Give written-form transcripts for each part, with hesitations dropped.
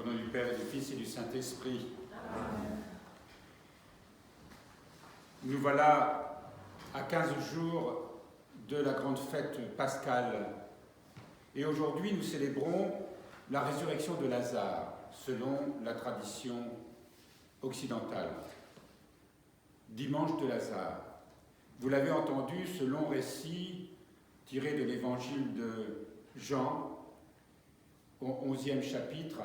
Au nom du Père et du Fils et du Saint-Esprit. Amen. Nous voilà à 15 jours de la grande fête pascale. Et aujourd'hui, nous célébrons la résurrection de Lazare, selon la tradition occidentale. Dimanche de Lazare. Vous l'avez entendu, ce long récit tiré de l'évangile de Jean, au 11e chapitre,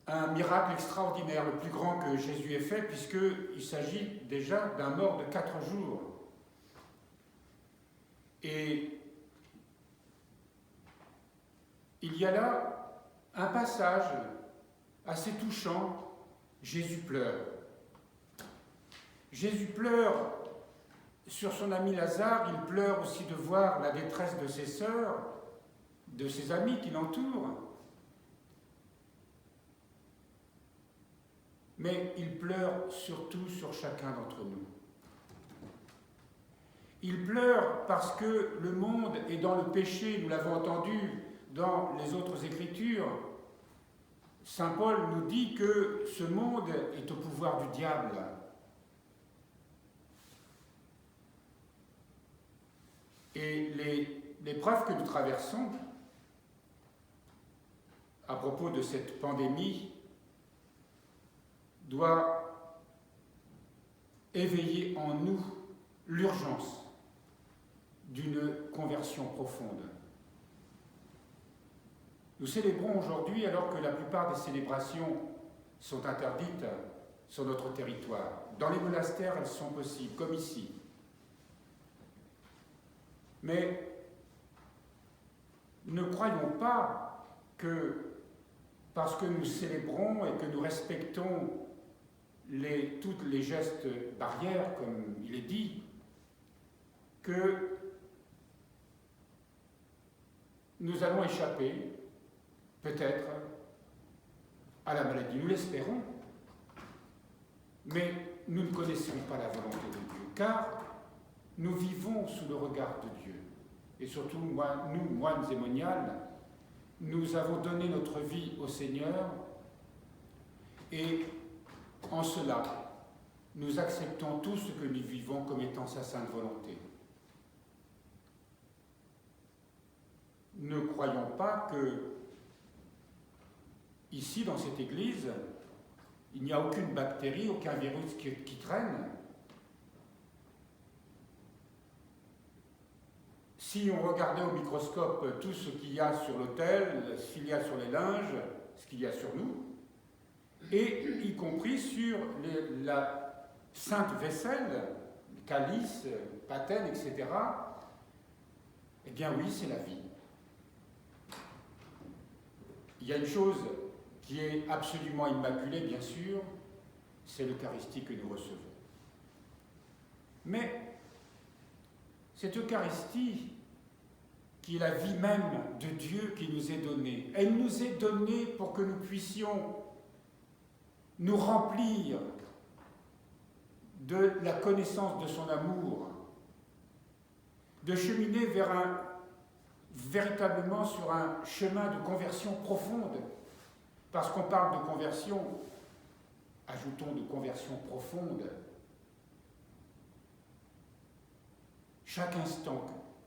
un miracle extraordinaire, le plus grand que Jésus ait fait, puisqu'il s'agit déjà d'un mort de 4 jours. Et il y a là un passage assez touchant. Jésus pleure. Jésus pleure sur son ami Lazare, il pleure aussi de voir la détresse de ses sœurs, de ses amis qui l'entourent. Mais il pleure surtout sur chacun d'entre nous. Il pleure parce que le monde est dans le péché, nous l'avons entendu dans les autres Écritures. Saint Paul nous dit que ce monde est au pouvoir du diable. Et l'épreuve que nous traversons, à propos de cette pandémie, doit éveiller en nous l'urgence d'une conversion profonde. Nous célébrons aujourd'hui, alors que la plupart des célébrations sont interdites sur notre territoire. Dans les monastères, elles sont possibles, comme ici. Mais ne croyons pas que, parce que nous célébrons et que nous respectons tous les gestes barrières, comme il est dit, que nous allons échapper, peut-être, à la maladie. Nous l'espérons, mais nous ne connaissons pas la volonté de Dieu, car nous vivons sous le regard de Dieu. Et surtout, nous, moines et moniales, nous avons donné notre vie au Seigneur, et en cela, nous acceptons tout ce que nous vivons comme étant sa sainte volonté. Ne croyons pas que, ici, dans cette église, il n'y a aucune bactérie, aucun virus qui traîne. Si on regardait au microscope tout ce qu'il y a sur l'autel, ce qu'il y a sur les linges, ce qu'il y a sur nous, et y compris sur la sainte vaisselle, calice, patène, etc., eh bien oui, c'est la vie. Il y a une chose qui est absolument immaculée, bien sûr, c'est l'Eucharistie que nous recevons. Mais cette Eucharistie, qui est la vie même de Dieu qui nous est donnée, elle nous est donnée pour que nous puissions nous remplir de la connaissance de son amour, de cheminer véritablement sur un chemin de conversion profonde. Parce qu'on parle de conversion, ajoutons de conversion profonde. Chaque instant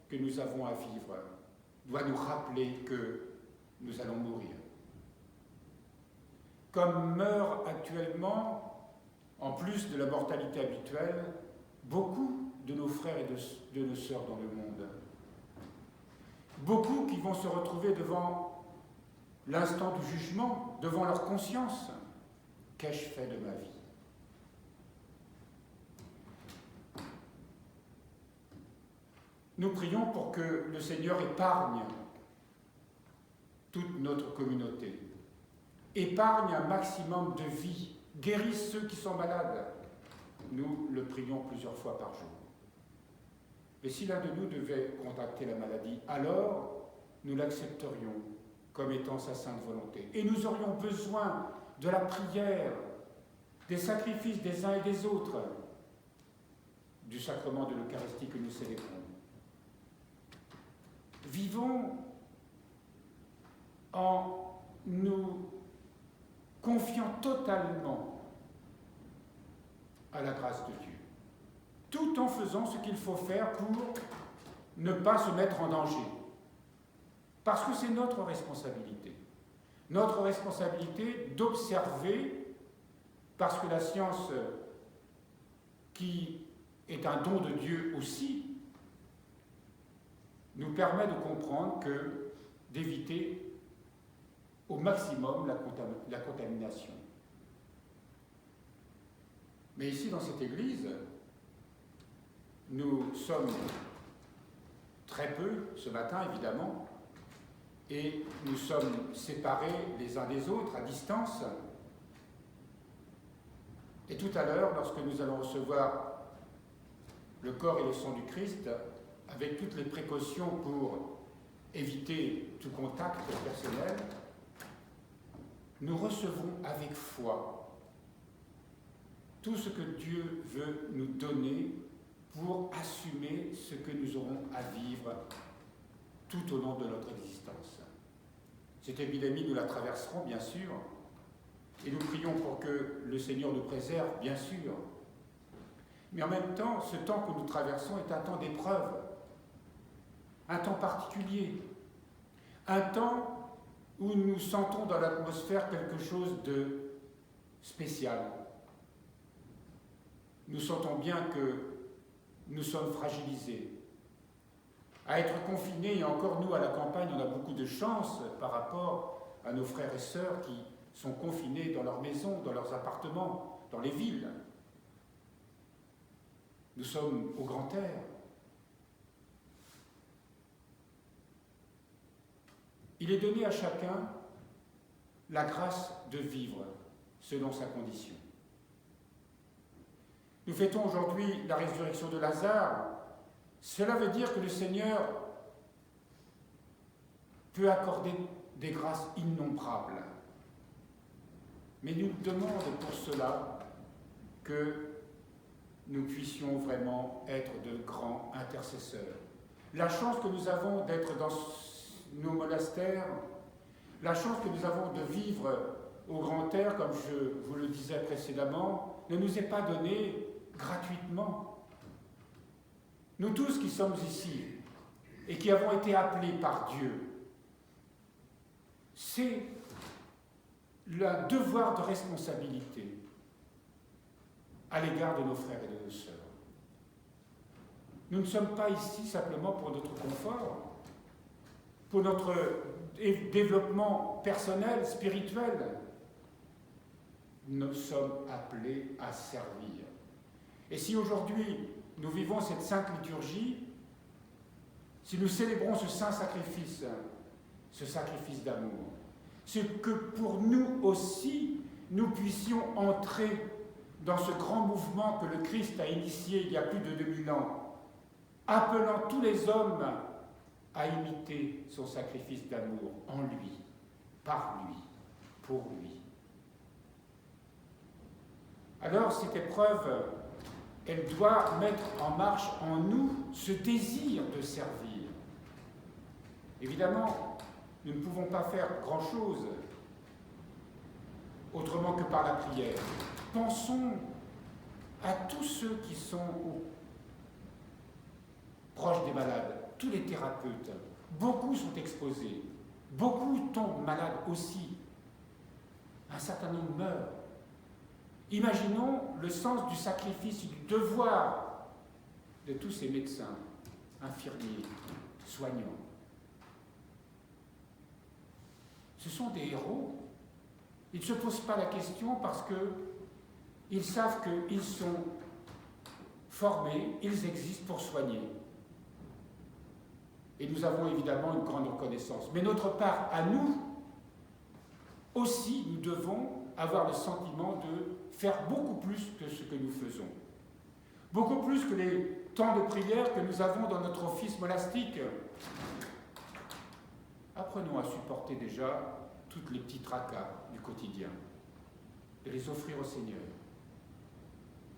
que nous avons à vivre doit nous rappeler que nous allons mourir. Comme meurent actuellement, en plus de la mortalité habituelle, beaucoup de nos frères et de nos sœurs dans le monde. Beaucoup qui vont se retrouver devant l'instant du jugement, devant leur conscience. Qu'ai-je fait de ma vie ? Nous prions pour que le Seigneur épargne toute notre communauté, épargne un maximum de vies, guérisse ceux qui sont malades. Nous le prions plusieurs fois par jour. Et si l'un de nous devait contracter la maladie, alors nous l'accepterions comme étant sa sainte volonté. Et nous aurions besoin de la prière, des sacrifices des uns et des autres, du sacrement de l'Eucharistie que nous célébrons. Vivons en nous confiant totalement à la grâce de Dieu, tout en faisant ce qu'il faut faire pour ne pas se mettre en danger. Parce que c'est notre responsabilité. Notre responsabilité d'observer, parce que la science, qui est un don de Dieu aussi, nous permet de comprendre que d'éviter au maximum la contamination. Mais ici, dans cette église, nous sommes très peu ce matin, évidemment, et nous sommes séparés les uns des autres à distance. Et tout à l'heure, lorsque nous allons recevoir le corps et le sang du Christ, avec toutes les précautions pour éviter tout contact personnel, nous recevons avec foi tout ce que Dieu veut nous donner pour assumer ce que nous aurons à vivre tout au long de notre existence. Cette épidémie, nous la traverserons, bien sûr, et nous prions pour que le Seigneur nous préserve, bien sûr. Mais en même temps, ce temps que nous traversons est un temps d'épreuve, un temps particulier, un temps où nous sentons dans l'atmosphère quelque chose de spécial. Nous sentons bien que nous sommes fragilisés. À être confinés, et encore nous à la campagne, on a beaucoup de chance par rapport à nos frères et sœurs qui sont confinés dans leurs maisons, dans leurs appartements, dans les villes. Nous sommes au grand air. Il est donné à chacun la grâce de vivre selon sa condition. Nous fêtons aujourd'hui la résurrection de Lazare. Cela veut dire que le Seigneur peut accorder des grâces innombrables. Mais nous demande pour cela que nous puissions vraiment être de grands intercesseurs. La chance que nous avons d'être dans nos monastères, la chance que nous avons de vivre au grand air, comme je vous le disais précédemment, ne nous est pas donnée gratuitement. Nous tous qui sommes ici et qui avons été appelés par Dieu, c'est le devoir de responsabilité à l'égard de nos frères et de nos sœurs. Nous ne sommes pas ici simplement pour notre confort, pour notre développement personnel, spirituel. Nous sommes appelés à servir. Et si aujourd'hui nous vivons cette sainte liturgie, si nous célébrons ce saint sacrifice d'amour, c'est que pour nous aussi, nous puissions entrer dans ce grand mouvement que le Christ a initié il y a plus de 2000 ans, appelant tous les hommes à imiter son sacrifice d'amour en lui, par lui, pour lui. Alors cette épreuve, elle doit mettre en marche en nous ce désir de servir. Évidemment, nous ne pouvons pas faire grand-chose autrement que par la prière. Pensons à tous ceux qui sont proches des malades, tous les thérapeutes. Beaucoup sont exposés, beaucoup tombent malades aussi. Un certain nombre meurent. Imaginons le sens du sacrifice, du devoir de tous ces médecins, infirmiers, soignants. Ce sont des héros. Ils ne se posent pas la question parce qu'ils savent qu'ils sont formés, ils existent pour soigner. Et nous avons évidemment une grande reconnaissance. Mais notre part, à nous, aussi, nous devons avoir le sentiment de faire beaucoup plus que ce que nous faisons. Beaucoup plus que les temps de prière que nous avons dans notre office monastique. Apprenons à supporter déjà toutes les petits tracas du quotidien et les offrir au Seigneur.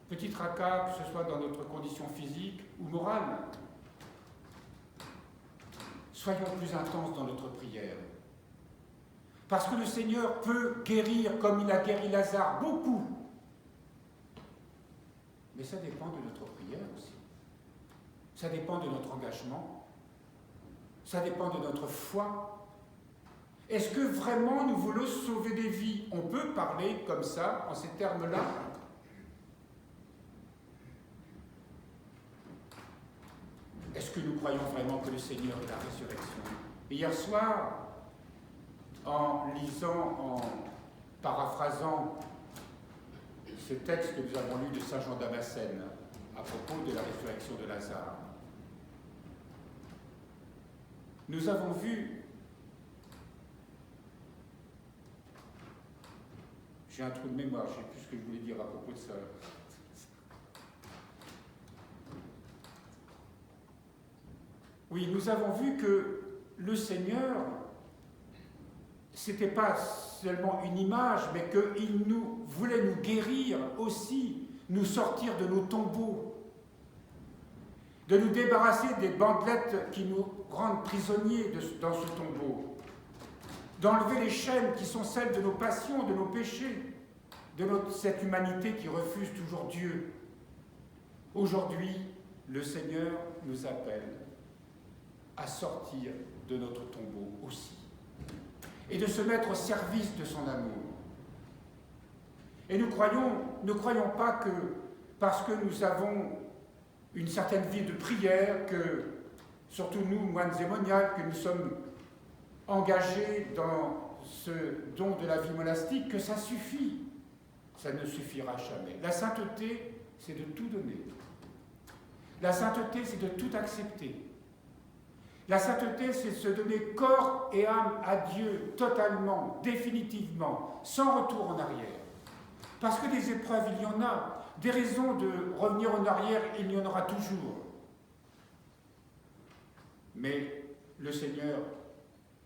Petits tracas, que ce soit dans notre condition physique ou morale. Soyons plus intenses dans notre prière. Parce que le Seigneur peut guérir comme il a guéri Lazare, beaucoup. Mais ça dépend de notre prière aussi. Ça dépend de notre engagement. Ça dépend de notre foi. Est-ce que vraiment nous voulons sauver des vies? On peut parler comme ça, en ces termes-là. Est-ce que nous croyons vraiment que le Seigneur est la résurrection? Hier soir, en lisant, en paraphrasant ce texte que nous avons lu de Saint Jean Damascène à propos de la résurrection de Lazare, nous avons vu, j'ai un trou de mémoire, je ne sais plus ce que je voulais dire à propos de ça. Oui, nous avons vu que le Seigneur, ce n'était pas seulement une image, mais qu'il voulait nous guérir aussi, nous sortir de nos tombeaux, de nous débarrasser des bandelettes qui nous rendent prisonniers dans ce tombeau, d'enlever les chaînes qui sont celles de nos passions, de nos péchés, de cette humanité qui refuse toujours Dieu. Aujourd'hui, le Seigneur nous appelle à sortir de notre tombeau aussi, et de se mettre au service de son amour. Et ne croyons pas que, parce que nous avons une certaine vie de prière, que, surtout nous, moines et moniales, que nous sommes engagés dans ce don de la vie monastique, que ça suffit. Ça ne suffira jamais. La sainteté, c'est de tout donner. La sainteté, c'est de tout accepter. La sainteté, c'est se donner corps et âme à Dieu totalement, définitivement, sans retour en arrière. Parce que des épreuves, il y en a. Des raisons de revenir en arrière, il y en aura toujours. Mais le Seigneur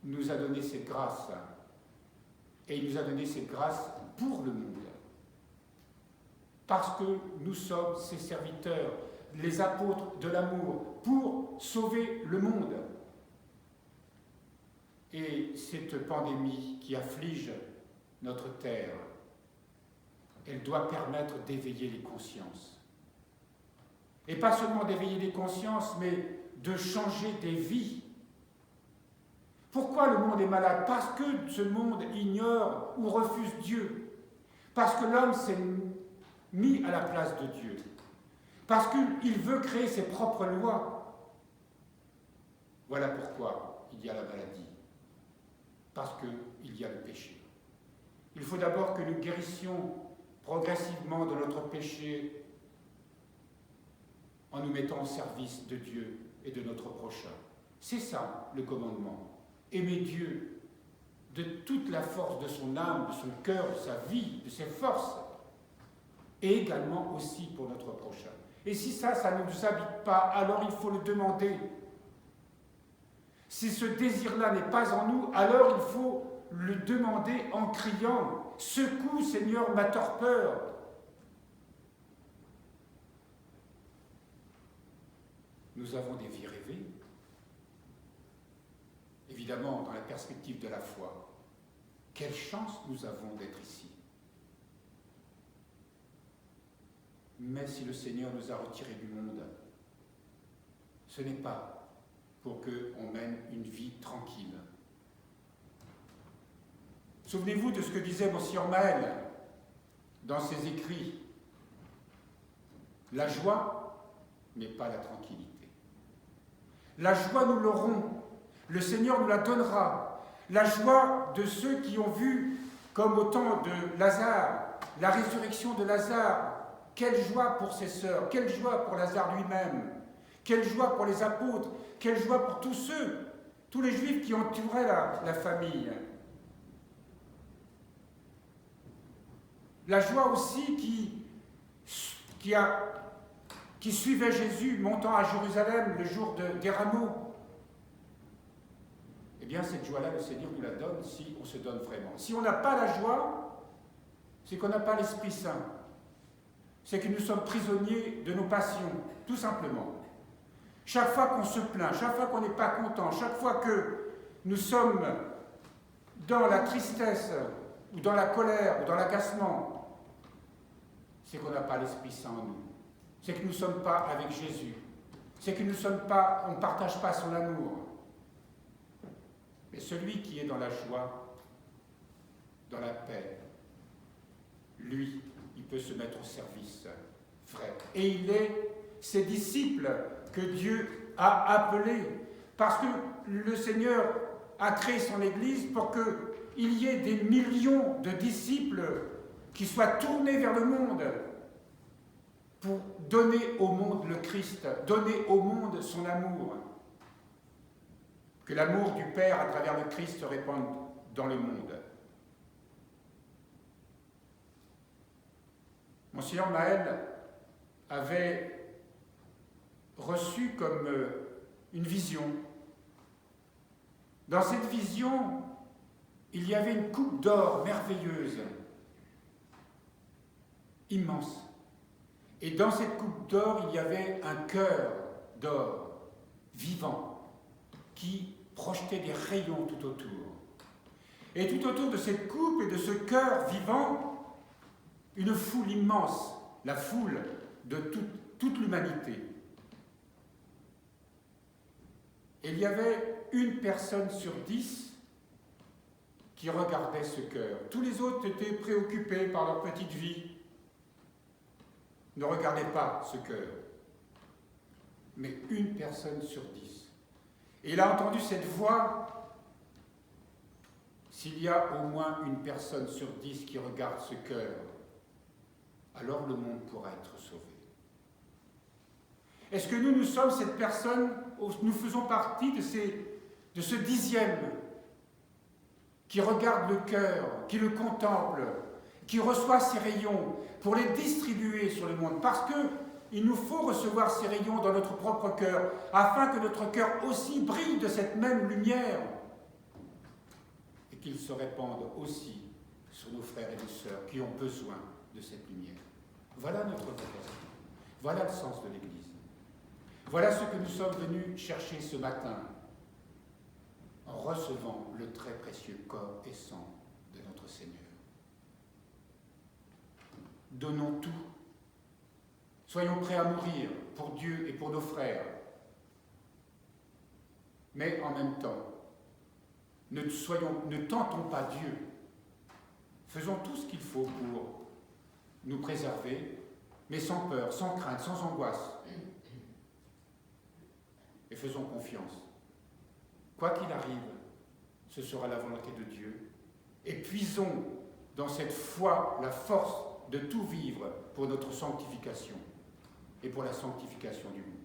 nous a donné cette grâce. Et il nous a donné cette grâce pour le monde. Parce que nous sommes ses serviteurs, les apôtres de l'amour, pour sauver le monde. Et cette pandémie qui afflige notre terre, elle doit permettre d'éveiller les consciences. Et pas seulement d'éveiller les consciences, mais de changer des vies. Pourquoi le monde est malade? Parce que ce monde ignore ou refuse Dieu. Parce que l'homme s'est mis à la place de Dieu. Parce qu'il veut créer ses propres lois. Voilà pourquoi il y a la maladie. Parce qu'il y a le péché. Il faut d'abord que nous guérissions progressivement de notre péché en nous mettant au service de Dieu et de notre prochain. C'est ça le commandement. Aimer Dieu de toute la force de son âme, de son cœur, de sa vie, de ses forces, et également aussi pour notre prochain. Et si ça ne nous habite pas, alors il faut le demander. Si ce désir-là n'est pas en nous, alors il faut le demander en criant « Secoue, Seigneur, ma torpeur !» Nous avons des vies rêvées, évidemment dans la perspective de la foi. Quelle chance nous avons d'être ici. Mais si le Seigneur nous a retirés du monde, ce n'est pas pour qu'on mène une vie tranquille. Souvenez-vous de ce que disait Monsignor Maël dans ses écrits. La joie, mais pas la tranquillité. La joie, nous l'aurons. Le Seigneur nous la donnera. La joie de ceux qui ont vu, comme au temps de Lazare, la résurrection de Lazare. Quelle joie pour ses sœurs, quelle joie pour Lazare lui-même, quelle joie pour les apôtres, quelle joie pour tous ceux, tous les Juifs qui entouraient la famille. La joie aussi qui suivait Jésus montant à Jérusalem le jour des rameaux. Eh bien, cette joie-là, le Seigneur nous la donne si on se donne vraiment. Si on n'a pas la joie, c'est qu'on n'a pas l'Esprit Saint. C'est que nous sommes prisonniers de nos passions, tout simplement. Chaque fois qu'on se plaint, chaque fois qu'on n'est pas content, chaque fois que nous sommes dans la tristesse, ou dans la colère, ou dans l'agacement, c'est qu'on n'a pas l'Esprit Saint en nous. C'est que nous ne sommes pas avec Jésus. C'est que nous sommes pas, on ne partage pas son amour. Mais celui qui est dans la joie, dans la paix, lui, il peut se mettre au service, frère. Et il est ces disciples que Dieu a appelés. Parce que le Seigneur a créé son Église pour qu'il y ait des millions de disciples qui soient tournés vers le monde pour donner au monde le Christ, donner au monde son amour. Que l'amour du Père à travers le Christ se répande dans le monde. Monseigneur Maël avait reçu comme une vision. Dans cette vision, il y avait une coupe d'or merveilleuse, immense. Et dans cette coupe d'or, il y avait un cœur d'or, vivant, qui projetait des rayons tout autour. Et tout autour de cette coupe et de ce cœur vivant, une foule immense, la foule de toute l'humanité. Et il y avait une personne sur 10 qui regardait ce cœur. Tous les autres étaient préoccupés par leur petite vie, ne regardaient pas ce cœur. Mais une personne sur 10. Et il a entendu cette voix. S'il y a au moins une personne sur 10 qui regarde ce cœur, alors le monde pourra être sauvé. Est-ce que nous sommes cette personne, nous faisons partie de ce 10e qui regarde le cœur, qui le contemple, qui reçoit ces rayons pour les distribuer sur le monde? Parce qu'il nous faut recevoir ces rayons dans notre propre cœur, afin que notre cœur aussi brille de cette même lumière et qu'il se répande aussi sur nos frères et nos sœurs qui ont besoin de cette lumière. Voilà notre vocation. Voilà le sens de l'Église. Voilà ce que nous sommes venus chercher ce matin en recevant le très précieux corps et sang de notre Seigneur. Donnons tout. Soyons prêts à mourir pour Dieu et pour nos frères. Mais en même temps, ne tentons pas Dieu. Faisons tout ce qu'il faut pour nous préserver, mais sans peur, sans crainte, sans angoisse. Et faisons confiance. Quoi qu'il arrive, ce sera la volonté de Dieu. Et puisons dans cette foi la force de tout vivre pour notre sanctification et pour la sanctification du monde.